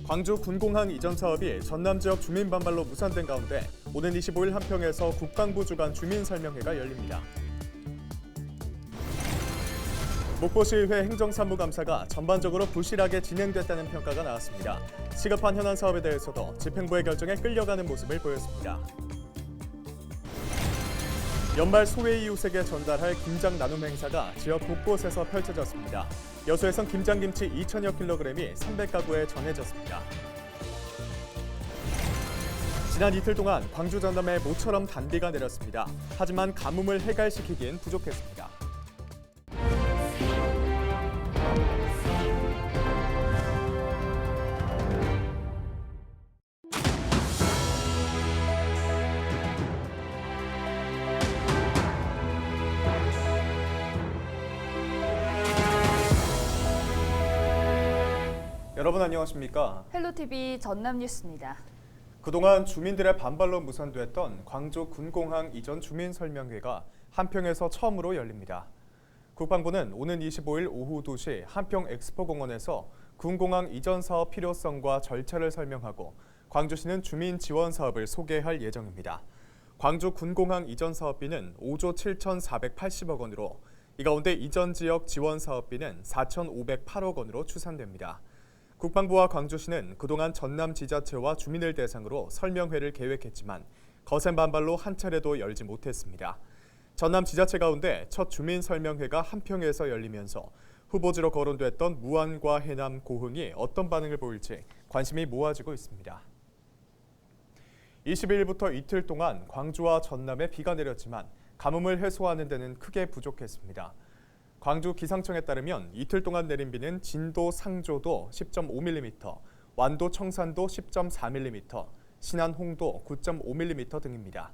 광주 군공항 이전 사업이 전남 지역 주민 반발로 무산된 가운데 오는 25일 한평에서 국방부 주관 주민설명회가 열립니다. 목포시의회 행정사무감사가 전반적으로 부실하게 진행됐다는 평가가 나왔습니다. 시급한 현안 사업에 대해서도 집행부의 결정에 끌려가는 모습을 보였습니다. 연말 소외 이웃에게 전달할 김장 나눔 행사가 지역 곳곳에서 펼쳐졌습니다. 여수에선 김장김치 2천여 킬로그램이 300가구에 전해졌습니다. 지난 이틀 동안 광주 전남에 모처럼 단비가 내렸습니다. 하지만 가뭄을 해갈시키긴 부족했습니다. 여러분 안녕하십니까? 헬로티비 전남 뉴스입니다. 그동안 주민들의 반발로 무산됐던 광주 군공항 이전 주민설명회가 한평에서 처음으로 열립니다. 국방부는 오는 25일 오후 2시 한평 엑스포공원에서 군공항 이전 사업 필요성과 절차를 설명하고 광주시는 주민 지원 사업을 소개할 예정입니다. 광주 군공항 이전 사업비는 5조 7,480억 원으로 이 가운데 이전 지역 지원 사업비는 4,508억 원으로 추산됩니다. 국방부와 광주시는 그동안 전남 지자체와 주민을 대상으로 설명회를 계획했지만 거센 반발로 한 차례도 열지 못했습니다. 전남 지자체 가운데 첫 주민 설명회가 한평에서 열리면서 후보지로 거론됐던 무안과 해남, 고흥이 어떤 반응을 보일지 관심이 모아지고 있습니다. 22일부터 이틀 동안 광주와 전남에 비가 내렸지만 가뭄을 해소하는 데는 크게 부족했습니다. 광주 기상청에 따르면 이틀 동안 내린 비는 진도 상조도 10.5mm, 완도 청산도 10.4mm, 신안 홍도 9.5mm 등입니다.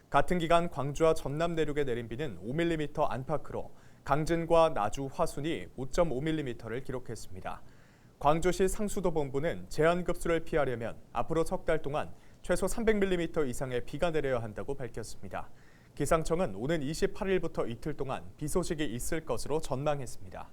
같은 기간 광주와 전남 내륙에 내린 비는 5mm 안팎으로 강진과 나주 화순이 5.5mm를 기록했습니다. 광주시 상수도본부는 제한급수를 피하려면 앞으로 석 달 동안 최소 300mm 이상의 비가 내려야 한다고 밝혔습니다. 기상청은 오는 28일부터 이틀 동안 비 소식이 있을 것으로 전망했습니다.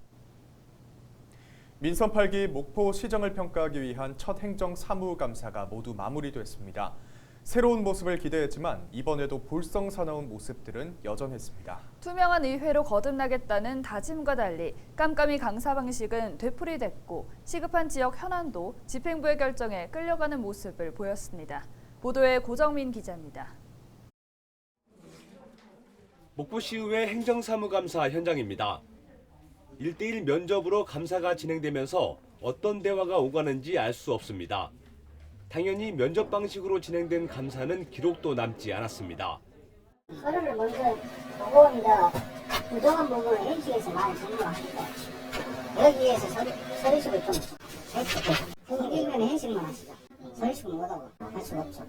민선 8기 목포 시정을 평가하기 위한 첫 행정사무감사가 모두 마무리됐습니다. 새로운 모습을 기대했지만 이번에도 볼썽사나운 모습들은 여전했습니다. 투명한 의회로 거듭나겠다는 다짐과 달리 깜깜이 강사 방식은 되풀이됐고 시급한 지역 현안도 집행부의 결정에 끌려가는 모습을 보였습니다. 보도에 고정민 기자입니다. 목포시의회 행정사무감사 현장입니다. 1대1 면접으로 감사가 진행되면서 어떤 대화가 오가는지 알 수 없습니다. 당연히 면접 방식으로 진행된 감사는 기록도 남지 않았습니다. 서류를 먼저 보고 이제 부정한 부분을 인식해서 많이 질문하시고 여기에서 서류식을 좀 했고 일면에 현실만 하시죠. 서류식은 못하고 할 수가 없죠.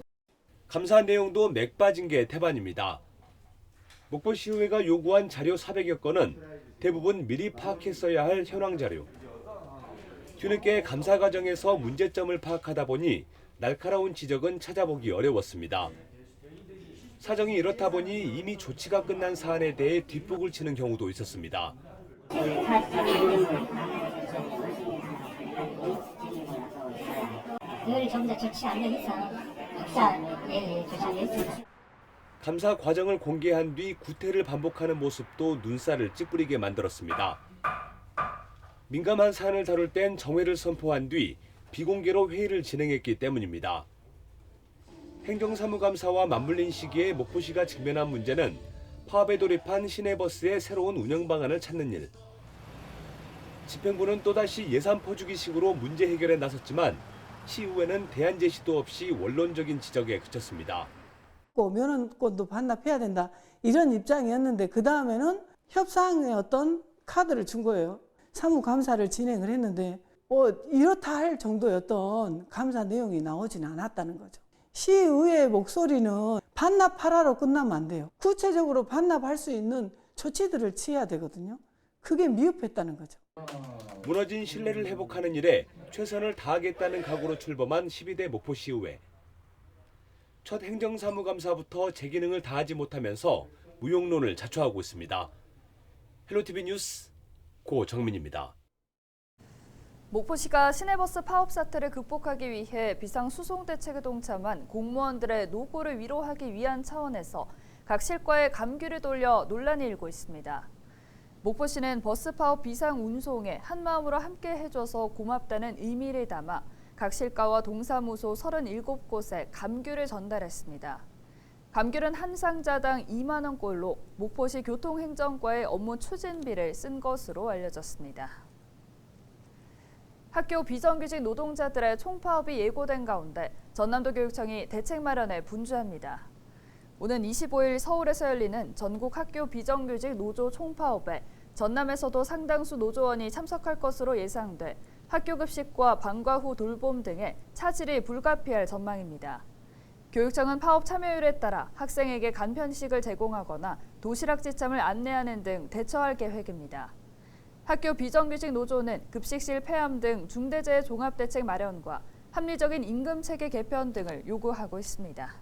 감사 내용도 맥 빠진 게 태반입니다. 목포시의회가 요구한 자료 400여 건은 대부분 미리 파악했어야 할 현황 자료. 뒤늦게 감사 과정에서 문제점을 파악하다 보니 날카로운 지적은 찾아보기 어려웠습니다. 사정이 이렇다 보니 이미 조치가 끝난 사안에 대해 뒷북을 치는 경우도 있었습니다. 그걸 전부 다 조치 안 된 이상 학사 조치 안 됐습니다. 감사 과정을 공개한 뒤 구태를 반복하는 모습도 눈살을 찌푸리게 만들었습니다. 민감한 사안을 다룰 땐 정회를 선포한 뒤 비공개로 회의를 진행했기 때문입니다. 행정사무감사와 맞물린 시기에 목포시가 직면한 문제는 파업에 돌입한 시내버스의 새로운 운영 방안을 찾는 일. 집행부는 또다시 예산 퍼주기식으로 문제 해결에 나섰지만 시의회는 대안 제시도 없이 원론적인 지적에 그쳤습니다. 면허권도 반납해야 된다 이런 입장이었는데 그 다음에는 협상의 어떤 카드를 준 거예요. 사무감사를 진행을 했는데 이렇다 할 정도였던 감사 내용이 나오지는 않았다는 거죠. 시의회의 목소리는 반납하라로 끝나면 안 돼요. 구체적으로 반납할 수 있는 조치들을 취해야 되거든요. 그게 미흡했다는 거죠. 무너진 신뢰를 회복하는 일에 최선을 다하겠다는 각오로 출범한 12대 목포시의회. 첫 행정사무감사부터 제 기능을 다하지 못하면서 무용론을 자초하고 있습니다. 헬로티비 뉴스 고정민입니다. 목포시가 시내버스 파업 사태를 극복하기 위해 비상수송 대책에 동참한 공무원들의 노고를 위로하기 위한 차원에서 각 실과에 감귤을 돌려 논란이 일고 있습니다. 목포시는 버스 파업 비상 운송에 한마음으로 함께 해줘서 고맙다는 의미를 담아 각 실과와 동사무소 37곳에 감귤을 전달했습니다. 감귤은 한 상자당 2만 원꼴로 목포시 교통행정과의 업무 추진비를 쓴 것으로 알려졌습니다. 학교 비정규직 노동자들의 총파업이 예고된 가운데 전남도 교육청이 대책 마련에 분주합니다. 오는 25일 서울에서 열리는 전국 학교 비정규직 노조 총파업에 전남에서도 상당수 노조원이 참석할 것으로 예상돼 학교 급식과 방과 후 돌봄 등의 차질이 불가피할 전망입니다. 교육청은 파업 참여율에 따라 학생에게 간편식을 제공하거나 도시락 지참을 안내하는 등 대처할 계획입니다. 학교 비정규직 노조는 급식실 폐암 등 중대재해 종합대책 마련과 합리적인 임금체계 개편 등을 요구하고 있습니다.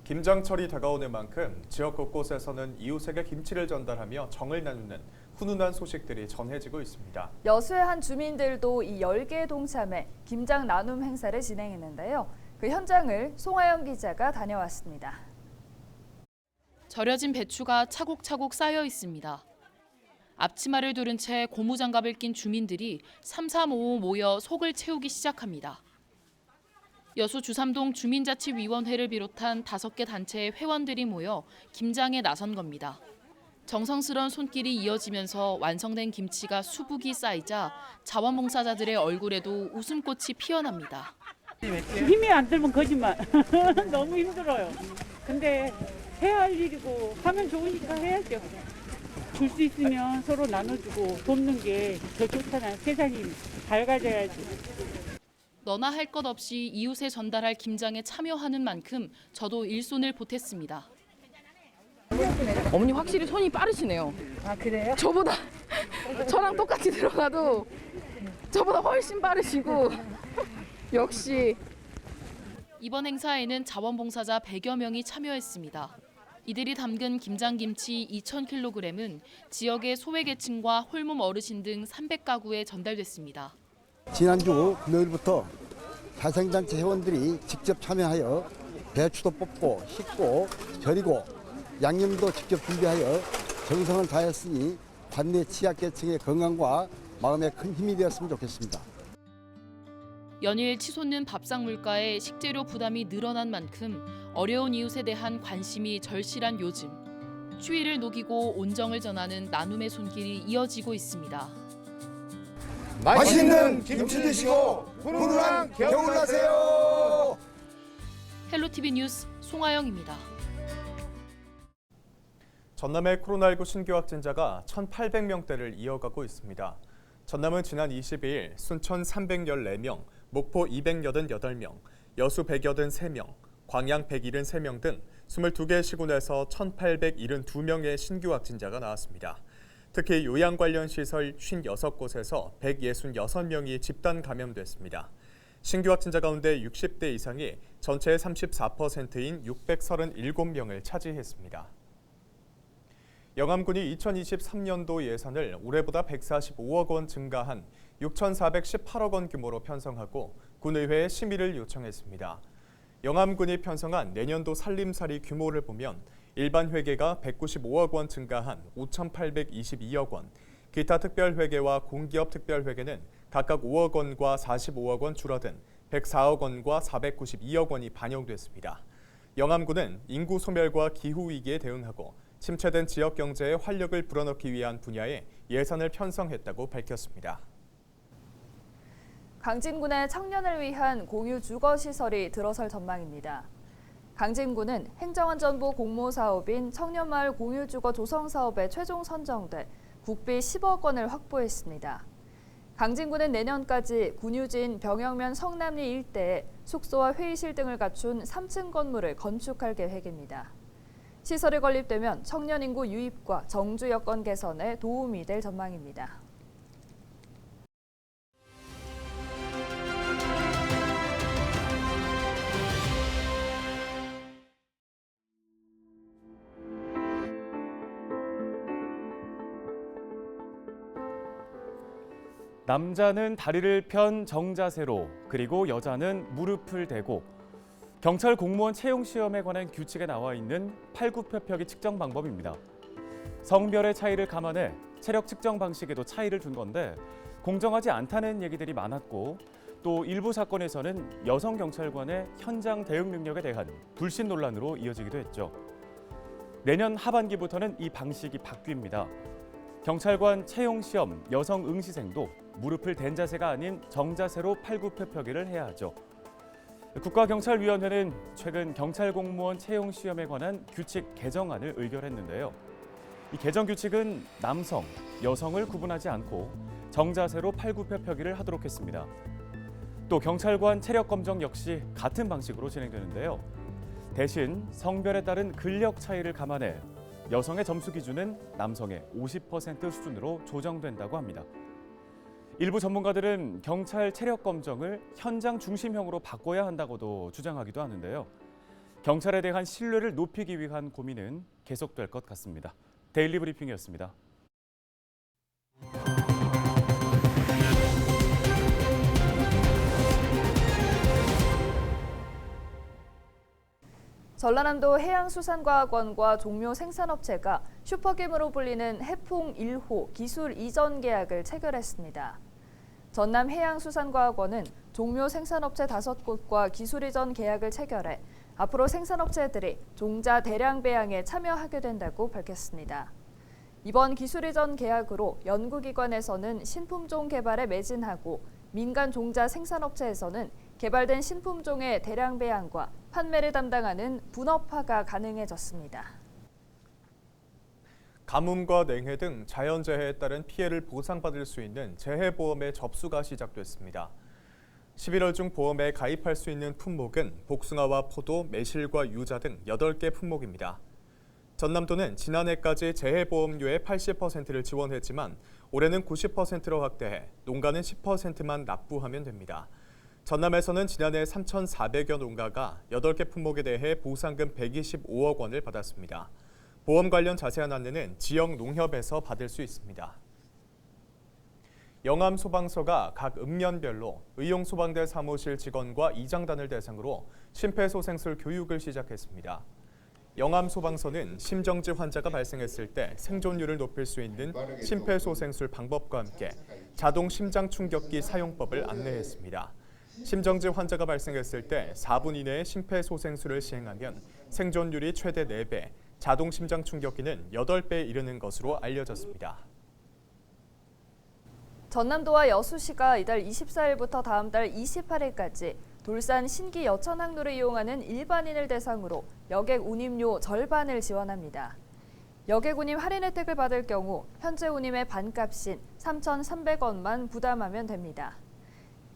김장철이 다가오는 만큼 지역 곳곳에서는 이웃에게 김치를 전달하며 정을 나누는 훈훈한 소식들이 전해지고 있습니다. 여수의 한 주민들도 이 열기에 동참해 김장 나눔 행사를 진행했는데요. 그 현장을 송하영 기자가 다녀왔습니다. 절여진 배추가 차곡차곡 쌓여 있습니다. 앞치마를 두른 채 고무장갑을 낀 주민들이 3-3-5 모여 속을 채우기 시작합니다. 여수 주삼동 주민자치위원회를 비롯한 5개 단체의 회원들이 모여 김장에 나선 겁니다. 정성스러운 손길이 이어지면서 완성된 김치가 수북이 쌓이자 자원봉사자들의 얼굴에도 웃음꽃이 피어납니다. 힘이 안 들면 거짓말. 너무 힘들어요. 근데 해야 할 일이고 하면 좋으니까 해야죠. 줄 수 있으면 서로 나눠주고 돕는 게 더 좋잖아요. 세상이 밝아져야지. 너나 할 것 없이 이웃에 전달할 김장에 참여하는 만큼 저도 일손을 보탰습니다. 어머니 확실히 손이 빠르시네요. 아, 그래요? 저랑 똑같이 들어가도 저보다 훨씬 빠르시고 역시. 이번 행사에는 자원봉사자 100여 명이 참여했습니다. 이들이 담근 김장김치 2,000kg은 지역의 소외계층과 홀몸 어르신 등 300가구에 전달됐습니다. 지난주 금요일부터 자생단체 회원들이 직접 참여하여 배추도 뽑고 씻고 절이고 양념도 직접 준비하여 정성을 다했으니 관내 취약계층의 건강과 마음에 큰 힘이 되었으면 좋겠습니다. 연일 치솟는 밥상 물가에 식재료 부담이 늘어난 만큼 어려운 이웃에 대한 관심이 절실한 요즘. 추위를 녹이고 온정을 전하는 나눔의 손길이 이어지고 있습니다. 맛있는 김치 드시고 훈훈한 겨울 나세요. 헬로티비 뉴스 송하영입니다. 전남의 코로나19 신규 확진자가 1,800명대를 이어가고 있습니다. 전남은 지난 22일 순천 314명, 목포 288명, 여수 183명, 광양 173명 등 22개 시군에서 1,872명의 신규 확진자가 나왔습니다. 특히 요양 관련 시설 56곳에서 166명이 집단 감염됐습니다. 신규 확진자 가운데 60대 이상이 전체의 34%인 637명을 차지했습니다. 영암군이 2023년도 예산을 올해보다 145억 원 증가한 6,418억 원 규모로 편성하고 군의회에 심의를 요청했습니다. 영암군이 편성한 내년도 살림살이 규모를 보면 일반 회계가 195억 원 증가한 5,822억 원, 기타 특별회계와 공기업 특별회계는 각각 5억 원과 45억 원 줄어든 104억 원과 492억 원이 반영됐습니다. 영암군은 인구 소멸과 기후위기에 대응하고 침체된 지역 경제에 활력을 불어넣기 위한 분야에 예산을 편성했다고 밝혔습니다. 강진군의 청년을 위한 공유 주거시설이 들어설 전망입니다. 강진군은 행정안전부 공모사업인 청년마을 공유주거 조성사업에 최종 선정돼 국비 10억 원을 확보했습니다. 강진군은 내년까지 군유진 병영면 성남리 일대에 숙소와 회의실 등을 갖춘 3층 건물을 건축할 계획입니다. 시설이 건립되면 청년 인구 유입과 정주 여건 개선에 도움이 될 전망입니다. 남자는 다리를 편 정자세로, 그리고 여자는 무릎을 대고, 경찰 공무원 채용 시험에 관한 규칙에 나와 있는 팔굽혀펴기 측정 방법입니다. 성별의 차이를 감안해 체력 측정 방식에도 차이를 둔 건데 공정하지 않다는 얘기들이 많았고, 또 일부 사건에서는 여성 경찰관의 현장 대응 능력에 대한 불신 논란으로 이어지기도 했죠. 내년 하반기부터는 이 방식이 바뀝니다. 경찰관 채용 시험 여성 응시생도 무릎을 댄 자세가 아닌 정자세로 팔굽혀펴기를 해야 하죠. 국가경찰위원회는 최근 경찰 공무원 채용 시험에 관한 규칙 개정안을 의결했는데요. 이 개정 규칙은 남성, 여성을 구분하지 않고 정자세로 팔굽혀펴기를 하도록 했습니다. 또 경찰관 체력 검정 역시 같은 방식으로 진행되는데요. 대신 성별에 따른 근력 차이를 감안해 여성의 점수 기준은 남성의 50% 수준으로 조정된다고 합니다. 일부 전문가들은 경찰 체력 검정을 현장 중심형으로 바꿔야 한다고도 주장하기도 하는데요. 경찰에 대한 신뢰를 높이기 위한 고민은 계속될 것 같습니다. 데일리 브리핑이었습니다. 전라남도 해양수산과학원과 종묘 생산업체가 슈퍼김으로 불리는 해풍 1호 기술 이전 계약을 체결했습니다. 전남 해양수산과학원은 종묘 생산업체 5곳과 기술 이전 계약을 체결해 앞으로 생산업체들이 종자 대량 배양에 참여하게 된다고 밝혔습니다. 이번 기술 이전 계약으로 연구기관에서는 신품종 개발에 매진하고 민간 종자 생산업체에서는 개발된 신품종의 대량 배양과 판매를 담당하는 분업화가 가능해졌습니다. 가뭄과 냉해 등 자연재해에 따른 피해를 보상받을 수 있는 재해보험의 접수가 시작됐습니다. 11월 중 보험에 가입할 수 있는 품목은 복숭아와 포도, 매실과 유자 등 8개 품목입니다. 전남도는 지난해까지 재해보험료의 80%를 지원했지만 올해는 90%로 확대해 농가는 10%만 납부하면 됩니다. 전남에서는 지난해 3,400여 농가가 8개 품목에 대해 보상금 125억 원을 받았습니다. 보험 관련 자세한 안내는 지역 농협에서 받을 수 있습니다. 영암 소방서가 각 읍면별로 의용소방대 사무실 직원과 이장단을 대상으로 심폐소생술 교육을 시작했습니다. 영암 소방서는 심정지 환자가 발생했을 때 생존율을 높일 수 있는 심폐소생술 방법과 함께 자동 심장 충격기 사용법을 안내했습니다. 심정지 환자가 발생했을 때 4분 이내에 심폐소생술을 시행하면 생존율이 최대 4배, 자동 심장 충격기는 8배에 이르는 것으로 알려졌습니다. 전남도와 여수시가 이달 24일부터 다음 달 28일까지 돌산 신기 여천 항로를 이용하는 일반인을 대상으로 여객 운임료 절반을 지원합니다. 여객 운임 할인 혜택을 받을 경우 현재 운임의 반값인 3,300원만 부담하면 됩니다.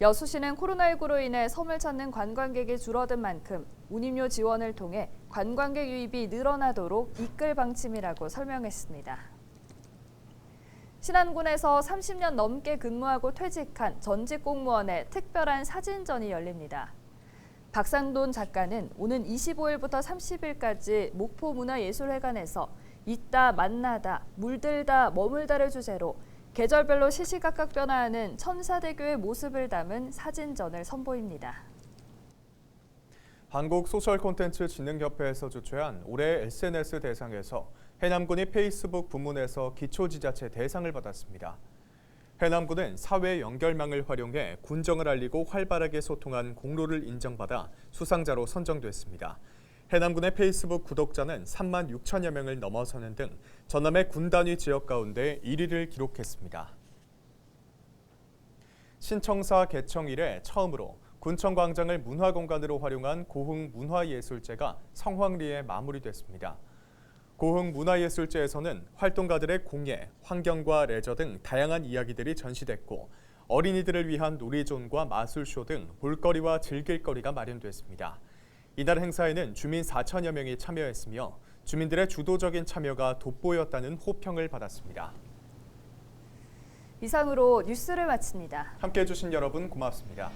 여수시는 코로나19로 인해 섬을 찾는 관광객이 줄어든 만큼 운임료 지원을 통해 관광객 유입이 늘어나도록 이끌 방침이라고 설명했습니다. 신안군에서 30년 넘게 근무하고 퇴직한 전직 공무원의 특별한 사진전이 열립니다. 박상돈 작가는 오는 25일부터 30일까지 목포문화예술회관에서 있다, 만나다, 물들다, 머물다를 주제로 계절별로 시시각각 변화하는 천사대교의 모습을 담은 사진전을 선보입니다. 한국소셜콘텐츠진흥협회에서 주최한 올해 SNS 대상에서 해남군이 페이스북 부문에서 기초지자체 대상을 받았습니다. 해남군은 사회 연결망을 활용해 군정을 알리고 활발하게 소통한 공로를 인정받아 수상자로 선정됐습니다. 해남군의 페이스북 구독자는 3만 6천여 명을 넘어서는 등 전남의 군 단위 지역 가운데 1위를 기록했습니다. 신청사 개청 이래 처음으로 군청광장을 문화공간으로 활용한 고흥 문화예술제가 성황리에 마무리됐습니다. 고흥 문화예술제에서는 활동가들의 공예, 환경과 레저 등 다양한 이야기들이 전시됐고 어린이들을 위한 놀이존과 마술쇼 등 볼거리와 즐길거리가 마련됐습니다. 이날 행사에는 주민 4천여 명이 참여했으며 주민들의 주도적인 참여가 돋보였다는 호평을 받았습니다. 이상으로 뉴스를 마칩니다. 함께해 주신 여러분 고맙습니다.